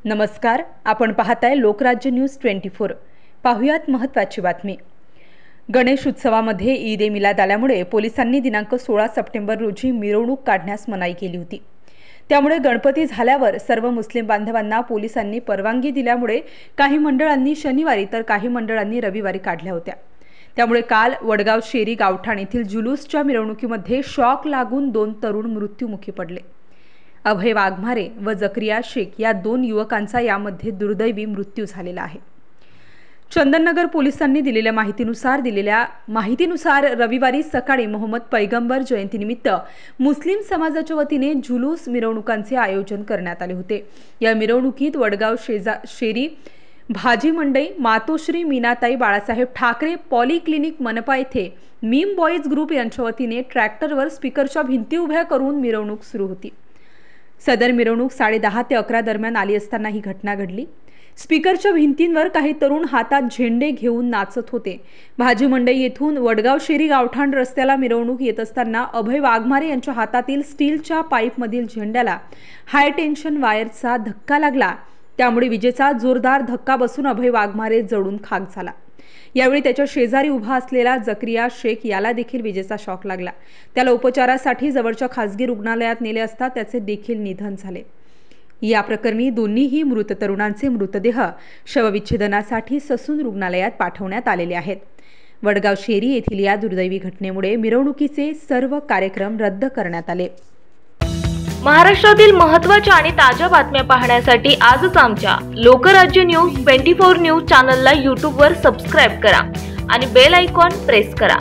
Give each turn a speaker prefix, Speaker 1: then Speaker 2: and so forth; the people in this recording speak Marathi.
Speaker 1: नमस्कार, आपण पाहताय लोकराज्य न्यूज 24। पाहुयात महत्त्वाची बातमी। गणेश उत्सवामध्ये ईद ए मिलाद आल्यामुळे पोलिसांनी दिनांक 16 सप्टेंबर रोजी मिरवणूक काढण्यास मनाई केली होती। त्यामुळे गणपती झाल्यावर सर्व मुस्लिम बांधवांना पोलिसांनी परवानगी दिल्यामुळे काही मंडळांनी शनिवारी तर काही मंडळांनी रविवारी काढल्या होत्या। त्यामुळे काल वडगाव शेरी गावठाण येथील जुलूसच्या मिरवणुकीमध्ये शॉक लागून 2 तरुण मृत्युमुखी पडले। अभय वाघमारे व जकरिया शेख या 2 युवकांचा यामध्ये दुर्दैवी मृत्यू झालेला आहे। चंदननगर पोलिसांनी दिलेल्या माहितीनुसार रविवारी सकाळी मोहम्मद पैगंबर जयंतीनिमित्त मुस्लिम समाजाच्या वतीने जुलूस मिरवणुकांचे आयोजन करण्यात आले होते। या मिरवणुकीत वडगाव शेरी भाजी मंडई, मातोश्री मीनाताई बाळासाहेब ठाकरे पॉलिक्लिनिक मनपा येथे मीम बॉईज ग्रुप यांच्या वतीने ट्रॅक्टरवर स्पीकरच्या भिंती उभ्या करून मिरवणूक सुरू होती। सदर मिरवणूक 10:30 ते 11 दरम्यान आली असताना ही घटना घडली। स्पीकरच्या भिंतींवर काही तरुण हातात झेंडे घेऊन नाचत होते। भाजी मंडई येथून वडगाव शेरी गावठाण रस्त्याला मिरवणूक येत असताना अभय वाघमारे यांच्या हातातील स्टीलच्या पाईपमधील झेंड्याला हाय टेन्शन वायरचा धक्का लागला। त्यामुळे विजेचा जोरदार धक्का बसून अभय वाघमारे जळून खाक झाला। यावेळी त्याच्या शेजारी उभा असलेला जकरिया शेख याला देखील विजेचा शॉक लागला। त्याला उपचारासाठी जवळच्या खासगी रुग्णालयात नेले असता त्याचे देखील निधन झाले। या प्रकरणी दोन्हीही मृत तरुणांचे मृतदेह शवविच्छेदनासाठी ससून रुग्णालयात पाठवण्यात आलेले आहेत। वडगाव शेरी येथील या दुर्दैवी घटनेमुळे मिरवणुकीचे सर्व कार्यक्रम रद्द करण्यात आले।
Speaker 2: महाराष्ट्रातील महत्त्वाच्या आणि ताज्या बातम्या पाहण्यासाठी आजच आमच्या लोकराज्य न्यूज 24 न्यूज चॅनलला YouTube वर सबस्क्राइब करा आणि बेल आयकॉन प्रेस करा।